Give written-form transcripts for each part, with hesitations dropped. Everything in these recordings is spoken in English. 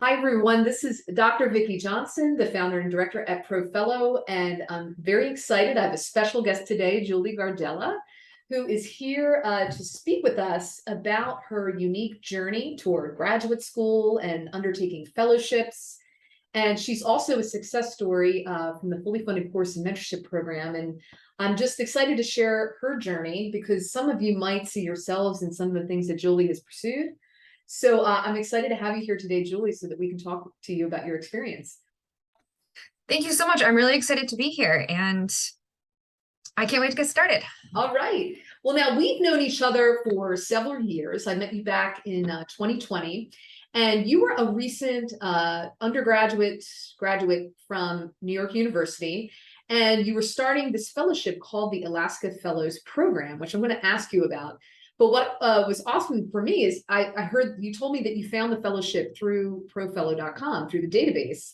Hi, everyone. This is Dr. Vicki Johnson, the founder and director at ProFellow, and I'm very excited. I have a special guest today, Julie Gardella, who is here to speak with us about her unique journey toward graduate school and undertaking fellowships. And she's also a success story from the fully funded course and mentorship program. And I'm just excited to share her journey because some of you might see yourselves in some of the things that Julie has pursued. So I'm excited to have you here today, Julie, so that we can talk to you about your experience. Thank you so much. I'm really excited to be here and I can't wait to get started. All right. Well, now we've known each other for several years. I met you back in 2020, and you were a recent graduate from New York University, and you were starting this fellowship called the Alaska Fellows Program, which I'm going to ask you about. But what was awesome for me is I heard you told me that you found the fellowship through ProFellow.com, through the database.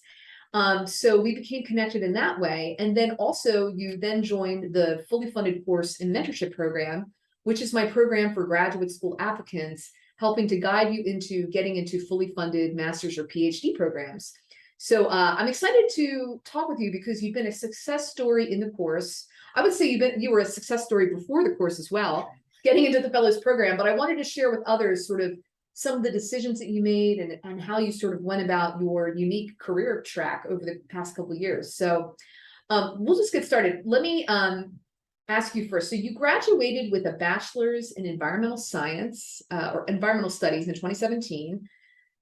So we became connected in that way. And then also you then joined the fully funded course and mentorship program, which is my program for graduate school applicants, helping to guide you into getting into fully funded master's or PhD programs. So I'm excited to talk with you because you've been a success story in the course. I would say you were a success story before the course as well, getting into the fellows program, but I wanted to share with others sort of some of the decisions that you made and how you sort of went about your unique career track over the past couple of years. So we'll just get started. Let me ask you first. So you graduated with a bachelor's in environmental science or environmental studies in 2017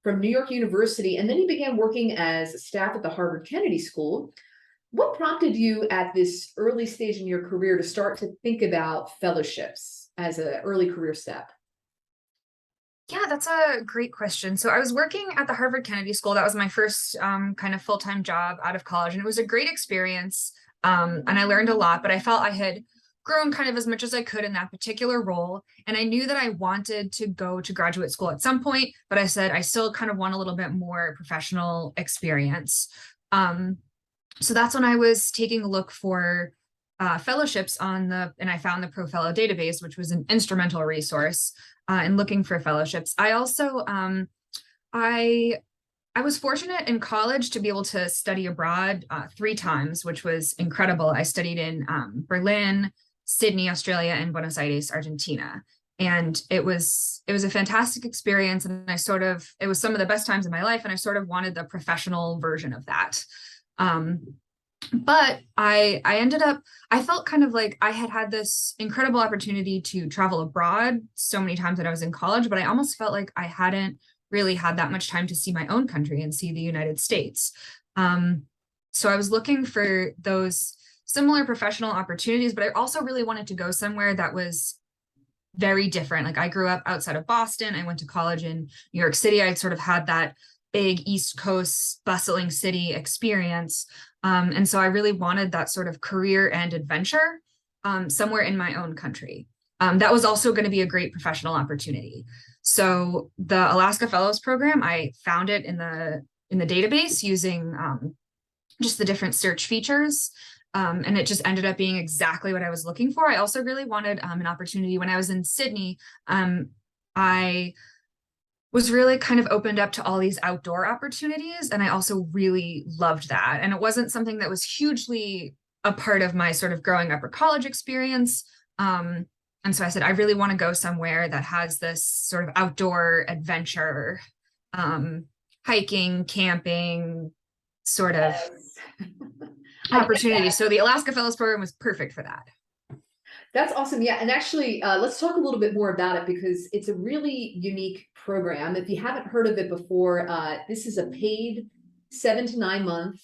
from New York University, and then you began working as staff at the Harvard Kennedy School. What prompted you at this early stage in your career to start to think about fellowships as an early career step? Yeah, that's a great question. So I was working at the Harvard Kennedy School. That was my first kind of full-time job out of college. And it was a great experience. And I learned a lot, but I felt I had grown kind of as much as I could in that particular role. And I knew that I wanted to go to graduate school at some point, but I said, I still kind of want a little bit more professional experience. So that's when I was taking a look for fellowships and I found the ProFellow Database, which was an instrumental resource in looking for fellowships. I also, I was fortunate in college to be able to study abroad 3 times, which was incredible. I studied in Berlin, Sydney, Australia, and Buenos Aires, Argentina. And it was a fantastic experience. And it was some of the best times in my life. And I sort of wanted the professional version of that. But I felt kind of like I had this incredible opportunity to travel abroad so many times that I was in college, but I almost felt like I hadn't really had that much time to see my own country and see the United States. So I was looking for those similar professional opportunities, but I also really wanted to go somewhere that was very different. Like I grew up outside of Boston. I went to college in New York City. I sort of had that big East Coast bustling city experience. And so I really wanted that sort of career and adventure somewhere in my own country. That was also going to be a great professional opportunity. So the Alaska Fellows Program, I found it in the database using just the different search features. And it just ended up being exactly what I was looking for. I also really wanted an opportunity when I was in Sydney. I was really kind of opened up to all these outdoor opportunities. And I also really loved that. And it wasn't something that was hugely a part of my sort of growing up or college experience. And so I said, I really want to go somewhere that has this sort of outdoor adventure, hiking, camping sort of opportunity. So the Alaska Fellows Program was perfect for that. That's awesome. Yeah. And actually, let's talk a little bit more about it because it's a really unique program. If you haven't heard of it before, this is a paid 7 to 9 month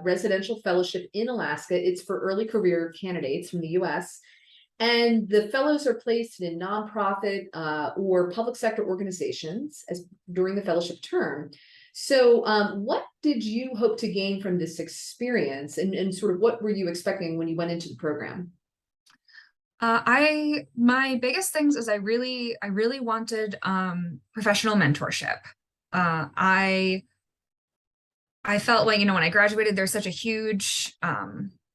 residential fellowship in Alaska. It's for early career candidates from the US. And the fellows are placed in nonprofit or public sector organizations during the fellowship term. So what did you hope to gain from this experience and sort of what were you expecting when you went into the program? My biggest things is I really wanted professional mentorship. I felt like, when I graduated, there's such a huge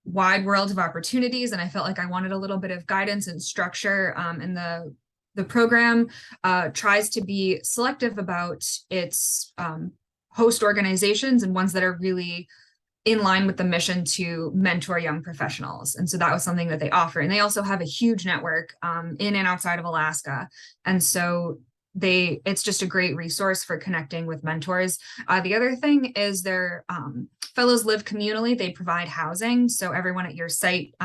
wide world of opportunities, and I felt like I wanted a little bit of guidance and structure. And the program tries to be selective about its host organizations and ones that are really in line with the mission to mentor young professionals. And so that was something that they offer. And they also have a huge network in and outside of Alaska. And so it's just a great resource for connecting with mentors. The other thing is their fellows live communally. They provide housing. So everyone at your site,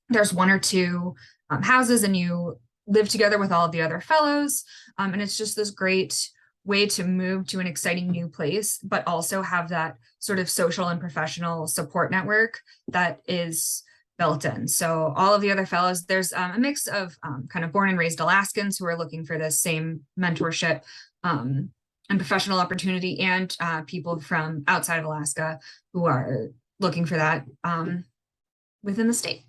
there's 1 or 2 houses, and you live together with all of the other fellows. And it's just this great way to move to an exciting new place, but also have that sort of social and professional support network that is built in. So all of the other fellows, there's a mix of kind of born and raised Alaskans who are looking for this same mentorship and professional opportunity, and people from outside of Alaska who are looking for that within the state.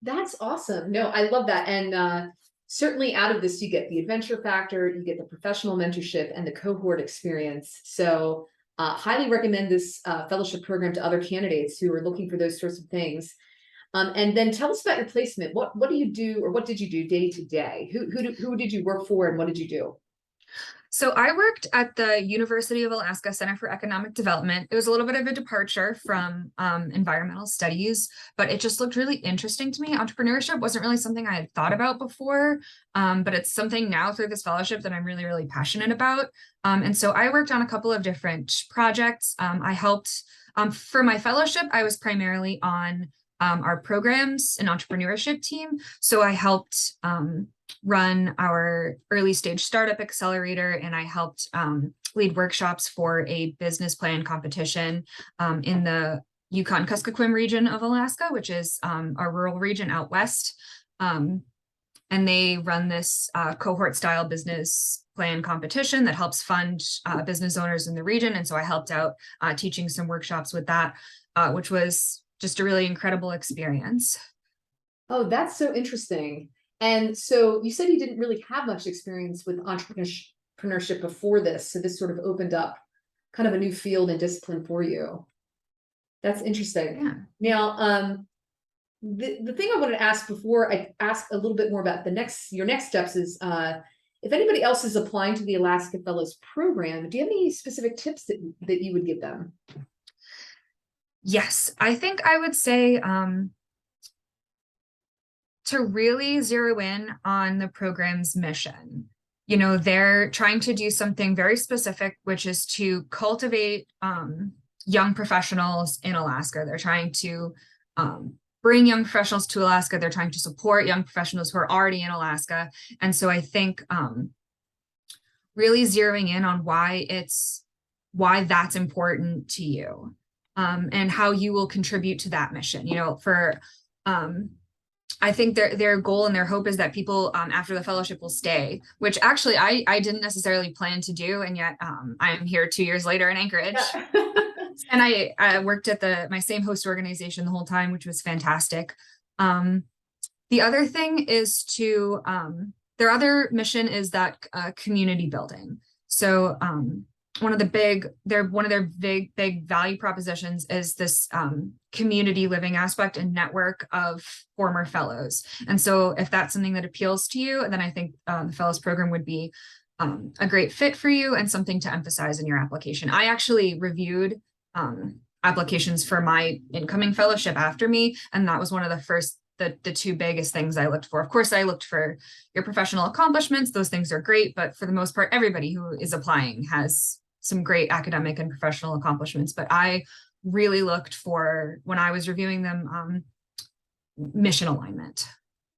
That's awesome. No, I love that. And certainly out of this, you get the adventure factor, you get the professional mentorship and the cohort experience. So highly recommend this fellowship program to other candidates who are looking for those sorts of things. And then tell us about your placement. What do you do, or what did you do day to day? Who did you work for, and what did you do? So I worked at the University of Alaska Center for Economic Development. It was a little bit of a departure from environmental studies, but it just looked really interesting to me. Entrepreneurship wasn't really something I had thought about before, but it's something now through this fellowship that I'm really, really passionate about. And so I worked on a couple of different projects. I helped for my fellowship, I was primarily on our programs and entrepreneurship team. So I helped run our early stage startup accelerator, and I helped lead workshops for a business plan competition in the Yukon-Kuskokwim region of Alaska, which is a rural region out west. And they run this cohort style business plan competition that helps fund business owners in the region. And so I helped out teaching some workshops with that, which was just a really incredible experience. Oh, that's so interesting. And so you said you didn't really have much experience with entrepreneurship before this. So this sort of opened up kind of a new field and discipline for you. That's interesting. Yeah. Now, the thing I wanted to ask before I ask a little bit more about your next steps is if anybody else is applying to the Alaska Fellows program, do you have any specific tips that you would give them? Yes, I think I would say to really zero in on the program's mission. You know, they're trying to do something very specific, which is to cultivate young professionals in Alaska. They're trying to bring young professionals to Alaska. They're trying to support young professionals who are already in Alaska. And so I think really zeroing in on why that's important to you and how you will contribute to that mission. You know, for I think their goal and their hope is that people after the fellowship will stay, which actually I didn't necessarily plan to do. And yet I'm here 2 years later in Anchorage. Yeah. And I worked at my same host organization the whole time, which was fantastic. The other thing is their other mission is that community building. So one of their big value propositions is this community living aspect and network of former fellows. And so if that's something that appeals to you, then I think the fellows program would be a great fit for you and something to emphasize in your application. I actually reviewed applications for my incoming fellowship after me, and that was one of the two biggest things I looked for. Of course, I looked for your professional accomplishments. Those things are great, but for the most part, everybody who is applying has some great academic and professional accomplishments. But I really looked for, when I was reviewing them, mission alignment.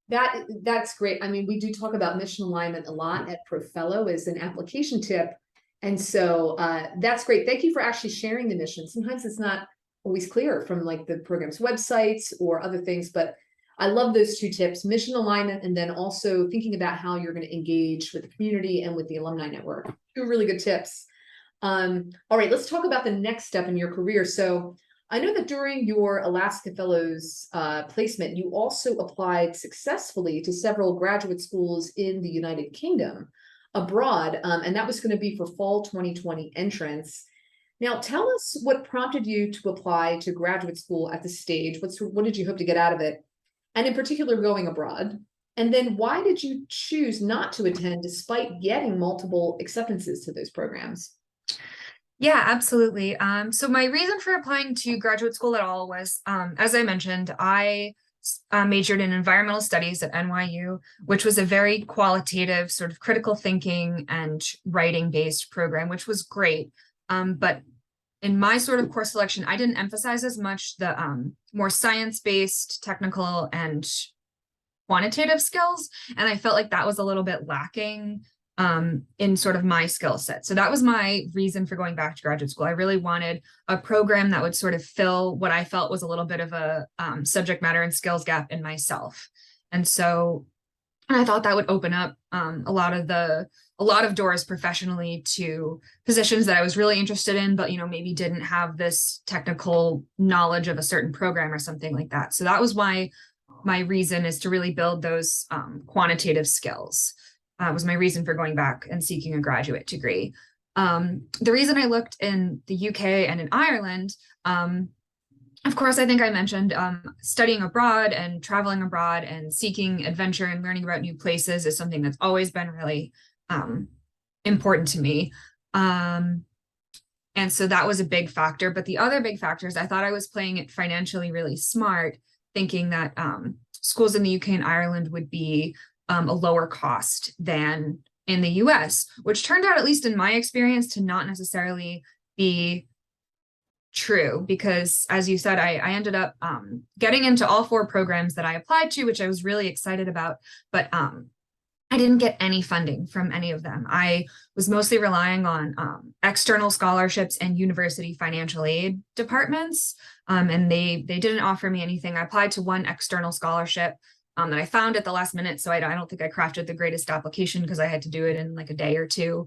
That's great. I mean, we do talk about mission alignment a lot at ProFellow as an application tip. And so that's great. Thank you for actually sharing the mission. Sometimes it's not always clear from like the program's websites or other things, but I love those two tips, mission alignment, and then also thinking about how you're going to engage with the community and with the alumni network. Two really good tips. All right, let's talk about the next step in your career. So I know that during your Alaska Fellows placement, you also applied successfully to several graduate schools in the United Kingdom abroad, and that was going to be for fall 2020 entrance. Now, tell us what prompted you to apply to graduate school at this stage. What did you hope to get out of it? And in particular, going abroad. And then why did you choose not to attend despite getting multiple acceptances to those programs? Yeah, absolutely. So my reason for applying to graduate school at all was, as I mentioned, I majored in environmental studies at NYU, which was a very qualitative, sort of critical thinking and writing based program, which was great. But in my sort of course selection, I didn't emphasize as much the more science based, technical, and quantitative skills. And I felt like that was a little bit lacking in sort of my skill set. So that was my reason for going back to graduate school. I really wanted a program that would sort of fill what I felt was a little bit of a subject matter and skills gap in myself. And so I thought that would open up a lot of doors professionally to positions that I was really interested in, but maybe didn't have this technical knowledge of a certain program or something like that. So that was why my reason is to really build those quantitative skills. Was my reason for going back and seeking a graduate degree. The reason I looked in the UK and in Ireland, of course, I think I mentioned studying abroad and traveling abroad and seeking adventure and learning about new places is something that's always been really important to me. And so that was a big factor. But the other big factor is I thought I was playing it financially really smart, thinking that schools in the UK and Ireland would be a lower cost than in the US, which turned out, at least in my experience, to not necessarily be true, because as you said, I ended up getting into all 4 programs that I applied to, which I was really excited about, but I didn't get any funding from any of them. I was mostly relying on external scholarships and university financial aid departments, and they didn't offer me anything. I applied to one external scholarship that I found at the last minute, so I don't think I crafted the greatest application because I had to do it in like a day or two.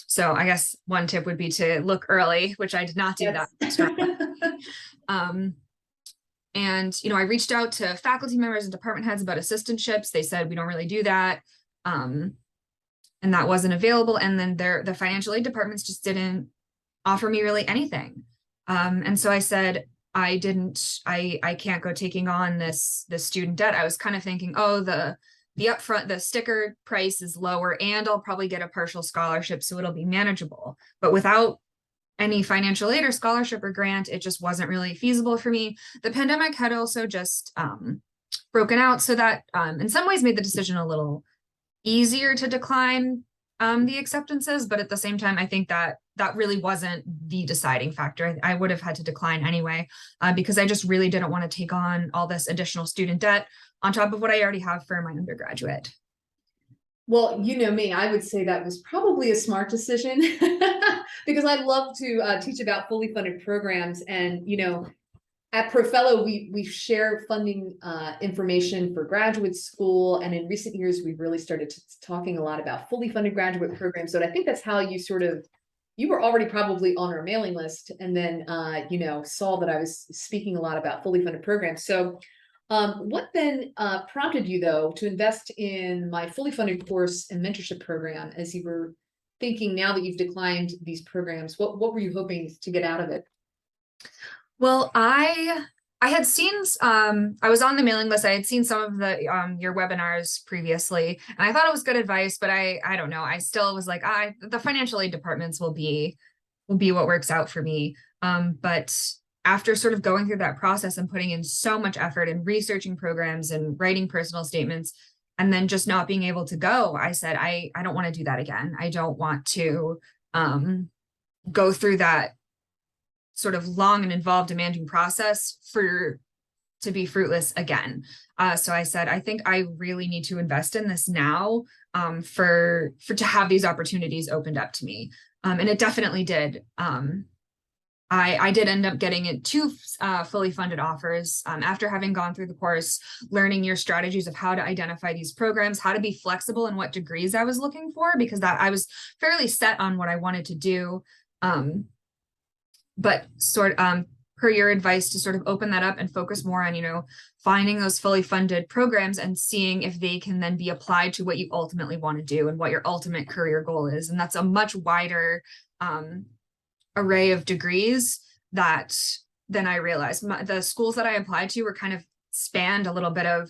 So I guess one tip would be to look early, which I did not do that. And, I reached out to faculty members and department heads about assistantships. They said, we don't really do that. And that wasn't available. And then the financial aid departments just didn't offer me really anything. And so I said, I can't go taking on this student debt. I was kind of thinking, oh, the upfront, the sticker price is lower and I'll probably get a partial scholarship, so it'll be manageable. But without any financial aid or scholarship or grant, it just wasn't really feasible for me. The pandemic had also just broken out, so that in some ways made the decision a little easier to decline the acceptances, but at the same time, I think that really wasn't the deciding factor. I would have had to decline anyway, because I just really didn't want to take on all this additional student debt on top of what I already have for my undergraduate. Well, you know me, I would say that was probably a smart decision because I love to teach about fully funded programs. And, at ProFellow, we share funding information for graduate school. And in recent years, we've really started talking a lot about fully funded graduate programs. So I think that's how you were already probably on our mailing list, and then, saw that I was speaking a lot about fully funded programs. So what then prompted you, though, to invest in my fully funded course and mentorship program, as you were thinking, now that you've declined these programs, what were you hoping to get out of it? Well, I had seen, I was on the mailing list. I had seen some of the your webinars previously, and I thought it was good advice, but I don't know. I still was like, the financial aid departments will be what works out for me. But after sort of going through that process and putting in so much effort and researching programs and writing personal statements, and then just not being able to go, I said, I don't want to do that again. I don't want to go through that sort of long and involved, demanding process to be fruitless again. So I said, I think I really need to invest in this now for to have these opportunities opened up to me. And it definitely did. I did end up getting it 2 fully funded offers after having gone through the course, learning your strategies of how to identify these programs, how to be flexible and what degrees I was looking for, because that I was fairly set on what I wanted to do. But per your advice, to sort of open that up and focus more on, finding those fully funded programs and seeing if they can then be applied to what you ultimately want to do and what your ultimate career goal is. And that's a much wider array of degrees than I realized. The schools that I applied to were kind of spanned a little bit of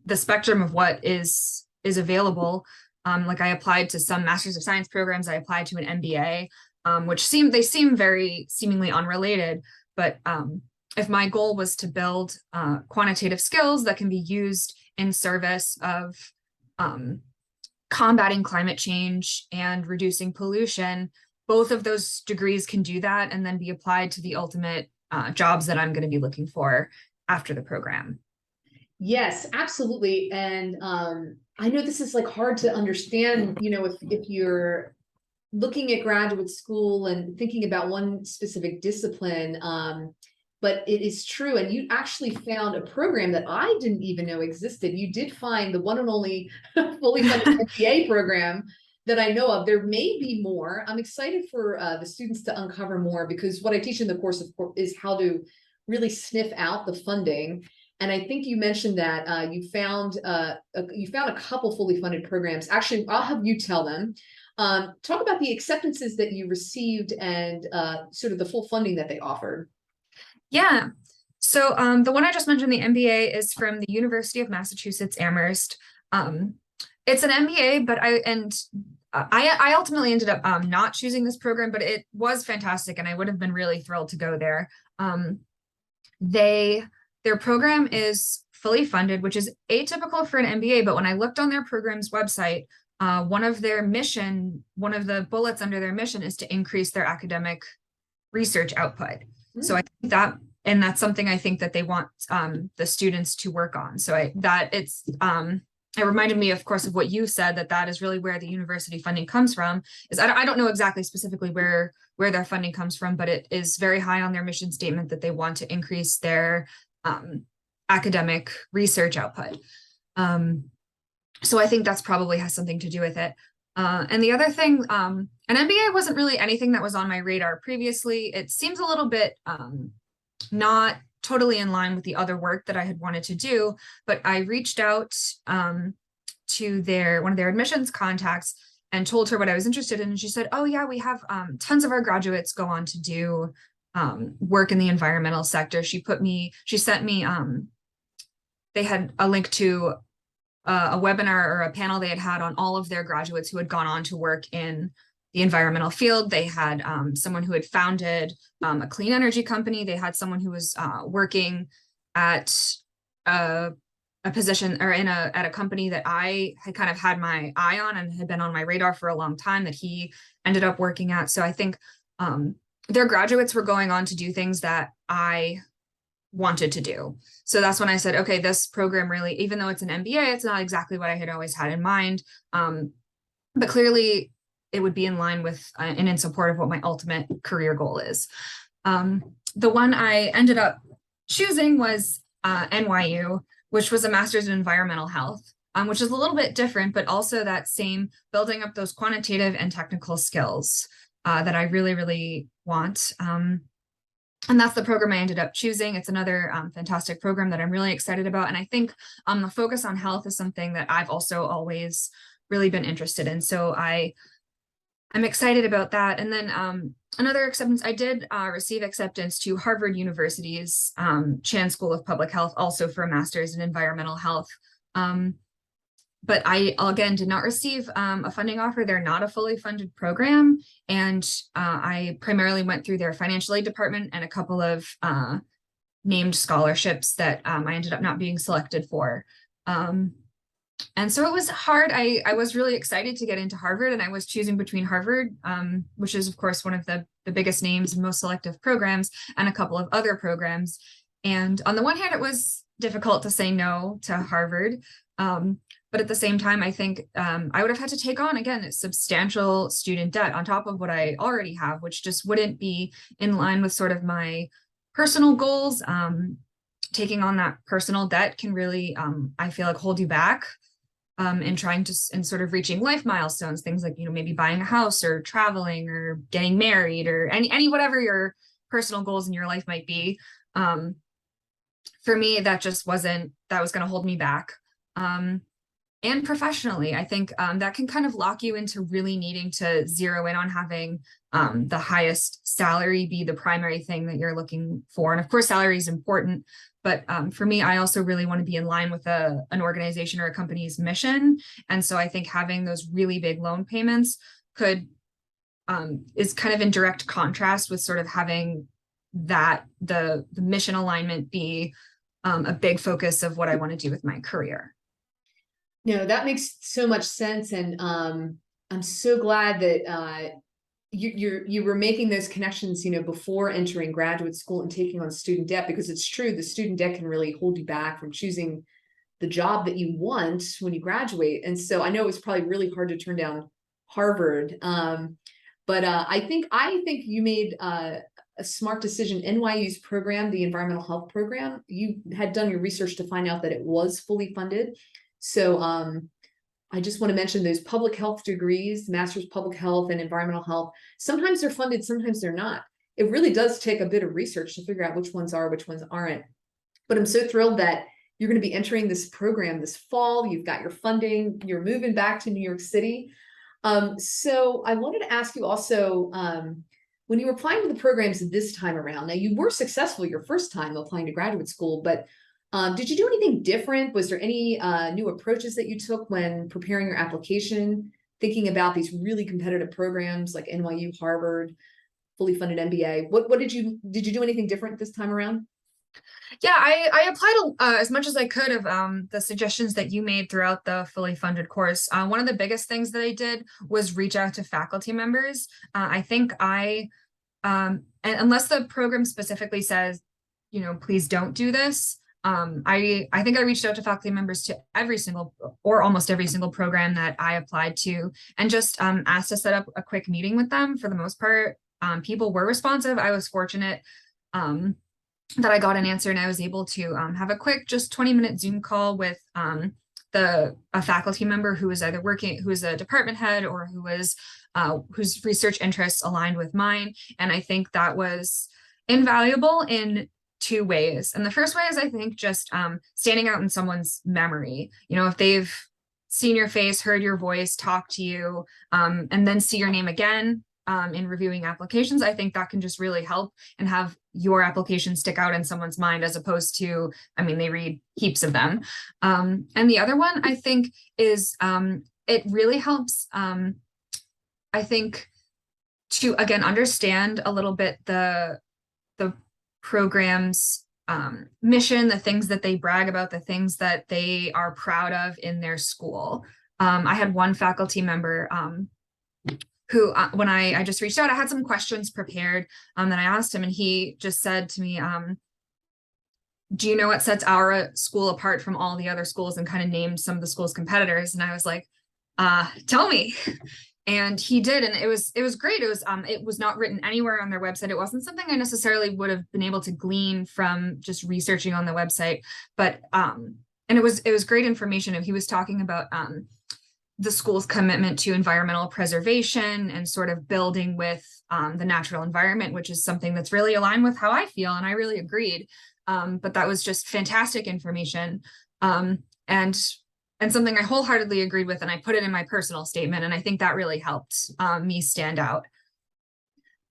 the spectrum of what is available. Like I applied to some Masters of Science programs, I applied to an MBA. which they seem very seemingly unrelated, but if my goal was to build quantitative skills that can be used in service of combating climate change and reducing pollution, both of those degrees can do that and then be applied to the ultimate jobs that I'm going to be looking for after the program. Yes, absolutely. And I know this is like hard to understand, you know, if you're looking at graduate school and thinking about one specific discipline, but it is true. And you actually found a program that I didn't even know existed. You did find the one and only fully funded MBA program that I know of. There may be more. I'm excited for the students to uncover more, because what I teach in the course is how to really sniff out the funding. And I think you mentioned that you found a couple fully funded programs. Actually, I'll have you tell them. Talk about the acceptances that you received and sort of the full funding that they offered. Yeah. So the one I just mentioned, the MBA, is from the University of Massachusetts Amherst. It's an MBA, but I ultimately ended up not choosing this program, but it was fantastic and I would have been really thrilled to go there. Their program is fully funded, which is atypical for an MBA, but when I looked on their program's website, one of the bullets under their mission is to increase their academic research output. So I think that's something I think that they want the students to work on. So it reminded me, of course, of what you said, that is really where the university funding comes from. I don't know exactly specifically where their funding comes from, but it is very high on their mission statement that they want to increase their academic research output. So I think that's probably has something to do with it. And the other thing, an MBA wasn't really anything that was on my radar previously. It seems a little bit not totally in line with the other work that I had wanted to do, but I reached out to one of their admissions contacts and told her what I was interested in. And she said, oh yeah, we have tons of our graduates go on to do work in the environmental sector. She sent me, they had a link to a webinar or a panel they had on all of their graduates who had gone on to work in the environmental field. They had someone who had founded a clean energy company. They had someone who was working at a position or at a company that I had kind of had my eye on and had been on my radar for a long time that he ended up working at. So I think their graduates were going on to do things that I wanted to do. So that's when I said, okay, this program really, even though it's an MBA, it's not exactly what I had always had in mind. But clearly it would be in line with and in support of what my ultimate career goal is. The one I ended up choosing was NYU, which was a master's in environmental health, which is a little bit different, but also that same building up those quantitative and technical skills that I really, really want. And that's the program I ended up choosing. It's another fantastic program that I'm really excited about. And I think the focus on health is something that I've also always really been interested in. So I'm excited about that. And then another acceptance, I did receive acceptance to Harvard University's Chan School of Public Health, also for a master's in environmental health. But I, again, did not receive a funding offer. They're not a fully funded program. And I primarily went through their financial aid department and a couple of named scholarships that I ended up not being selected for. And so it was hard. I was really excited to get into Harvard, and I was choosing between Harvard, which is, of course, one of the biggest names and most selective programs, and a couple of other programs. And on the one hand, it was difficult to say no to Harvard. But at the same time, I think I would have had to take on, again, substantial student debt on top of what I already have, which just wouldn't be in line with sort of my personal goals. Taking on that personal debt can really, I feel like, hold you back in trying to, in sort of reaching life milestones, things like, maybe buying a house or traveling or getting married or any whatever your personal goals in your life might be. For me, that just wasn't, that was going to hold me back. And professionally, I think that can kind of lock you into really needing to zero in on having the highest salary be the primary thing that you're looking for. And of course, salary is important. But for me, I also really want to be in line with an organization or a company's mission. And so I think having those really big loan payments could is kind of in direct contrast with sort of having that the mission alignment be a big focus of what I want to do with my career. No, that makes so much sense. And I'm so glad that you were making those connections, before entering graduate school and taking on student debt, because it's true, the student debt can really hold you back from choosing the job that you want when you graduate. And so I know it was probably really hard to turn down Harvard. But I think you made a smart decision. NYU's program, the environmental health program, you had done your research to find out that it was fully funded. So I just want to mention those public health degrees, master's public health and environmental health. Sometimes they're funded, sometimes they're not. It really does take a bit of research to figure out which ones are, which ones aren't. But I'm so thrilled that you're going to be entering this program this fall. You've got your funding, you're moving back to New York City. So I wanted to ask you also, when you were applying to the programs this time around, now you were successful your first time applying to graduate school, but did you do anything different? Was there any new approaches that you took when preparing your application, thinking about these really competitive programs like NYU, Harvard, fully funded MBA? What did you do anything different this time around? Yeah, I applied as much as I could of the suggestions that you made throughout the fully funded course. One of the biggest things that I did was reach out to faculty members. I think and unless the program specifically says, please don't do this, I think I reached out to faculty members to every single or almost every single program that I applied to, and just asked to set up a quick meeting with them. For the most part, people were responsive. I was fortunate that I got an answer, and I was able to have a quick, just 20-minute Zoom call with a faculty member who was either who was a department head or who was whose research interests aligned with mine. And I think that was invaluable in two ways. And the first way is, I think, just standing out in someone's memory. If they've seen your face, heard your voice, talked to you, and then see your name again in reviewing applications, I think that can just really help and have your application stick out in someone's mind, as opposed to, they read heaps of them. And the other one, I think, is it really helps, I think, to, again, understand a little bit the program's mission, the things that they brag about, the things that they are proud of in their school. I had one faculty member who, when I just reached out, I had some questions prepared that I asked him, and he just said to me, do you know what sets our school apart from all the other schools, and kind of named some of the school's competitors. And I was like, tell me. And he did, and it was great. It was not written anywhere on their website. It wasn't something I necessarily would have been able to glean from just researching on the website, but and it was great information. And he was talking about the school's commitment to environmental preservation and sort of building with the natural environment, which is something that's really aligned with how I feel, and I really agreed. But that was just fantastic information, and something I wholeheartedly agreed with, and I put it in my personal statement, and I think that really helped me stand out.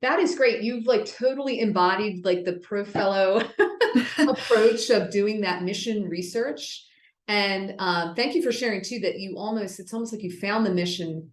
That is great. You've totally embodied the ProFellow approach of doing that mission research. And thank you for sharing too, that it's almost like you found the mission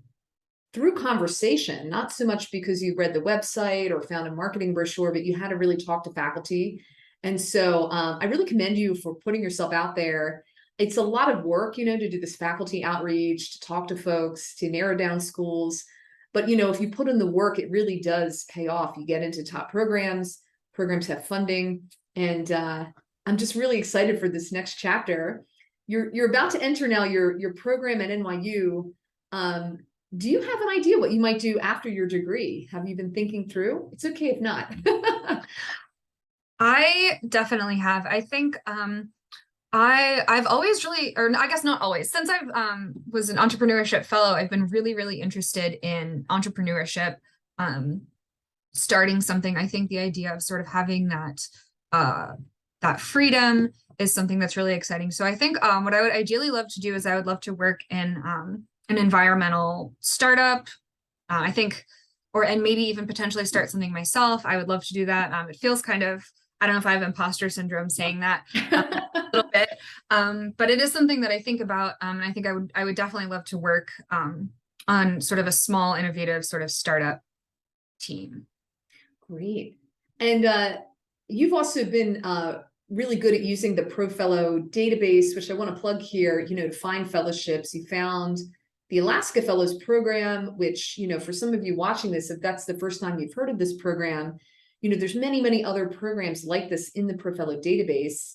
through conversation, not so much because you read the website or found a marketing brochure, but you had to really talk to faculty. And so I really commend you for putting yourself out there. It's a lot of work, to do this faculty outreach, to talk to folks, to narrow down schools. But, if you put in the work, it really does pay off. You get into top programs have funding. And I'm just really excited for this next chapter. You're about to enter now your program at NYU. Do you have an idea what you might do after your degree? Have you been thinking through? It's okay if not. I definitely have. I think I've always really, or I guess not always, since I've was an entrepreneurship fellow, I've been really, really interested in entrepreneurship, starting something. I think the idea of sort of having that freedom is something that's really exciting. So I think what I would ideally love to do is I would love to work in an environmental startup. I think, and maybe even potentially start something myself. I would love to do that. It feels kind of, I don't know if I have imposter syndrome saying that a little bit, but it is something that I think about. And I think I would definitely love to work on sort of a small, innovative sort of startup. team. Great. And you've also been really good at using the ProFellow database, which I want to plug here, to find fellowships. You found the Alaska Fellows program, which, for some of you watching this, if that's the first time you've heard of this program, there's many, many other programs like this in the ProFellow database.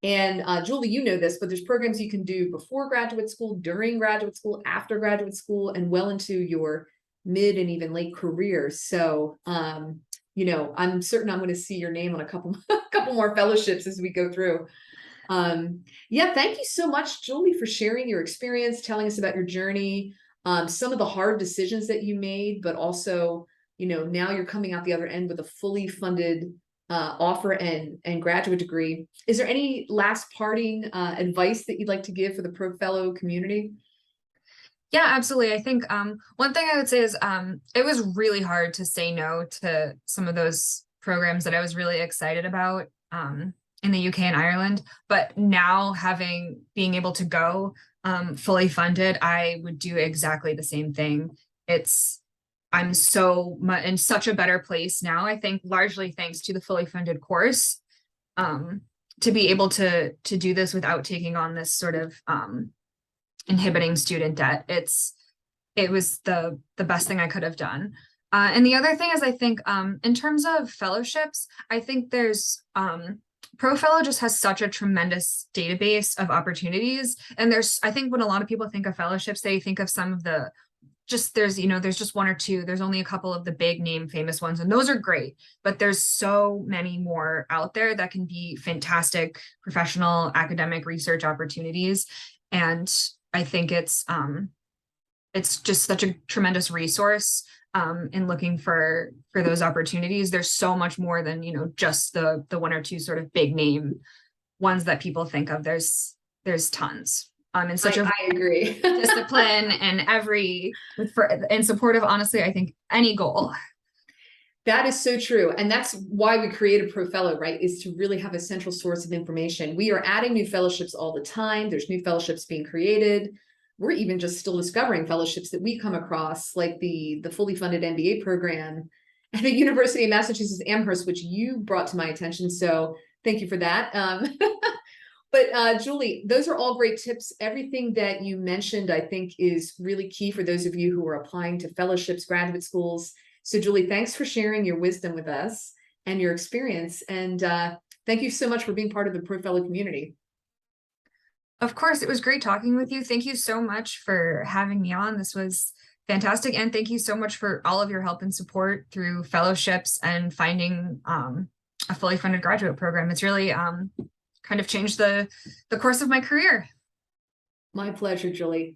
And Julie, you know this, but there's programs you can do before graduate school, during graduate school, after graduate school, and well into your mid and even late career. So, I'm certain I'm going to see your name on a couple more fellowships as we go through. Yeah, thank you so much, Julie, for sharing your experience, telling us about your journey, some of the hard decisions that you made, but also, now you're coming out the other end with a fully funded offer and graduate degree. Is there any last parting advice that you'd like to give for the ProFellow community? Yeah, absolutely. I think one thing I would say is it was really hard to say no to some of those programs that I was really excited about in the UK and Ireland. But now being able to go fully funded, I would do exactly the same thing. I'm in such a better place now, I think, largely thanks to the fully funded course, to be able to do this without taking on this sort of inhibiting student debt. It was the best thing I could have done. And the other thing is, I think in terms of fellowships, I think there's ProFellow just has such a tremendous database of opportunities. And I think when a lot of people think of fellowships, they think of some of there's just one or two. There's only a couple of the big name famous ones, and those are great, but there's so many more out there that can be fantastic professional academic research opportunities. And I think it's just such a tremendous resource in looking for those opportunities. There's so much more than, just the one or two sort of big name ones that people think of. There's tons. And such I agree. discipline and in support of, honestly, I think any goal. That is so true. And that's why we created ProFellow, right? Is to really have a central source of information. We are adding new fellowships all the time. There's new fellowships being created. We're even just still discovering fellowships that we come across, like the fully funded MBA program at the University of Massachusetts Amherst, which you brought to my attention. So thank you for that. But Julie, those are all great tips. Everything that you mentioned, I think, is really key for those of you who are applying to fellowships, graduate schools. So Julie, thanks for sharing your wisdom with us and your experience. And thank you so much for being part of the ProFellow community. Of course, it was great talking with you. Thank you so much for having me on. This was fantastic. And thank you so much for all of your help and support through fellowships and finding a fully funded graduate program. It's really kind of changed the course of my career. My pleasure, Julie.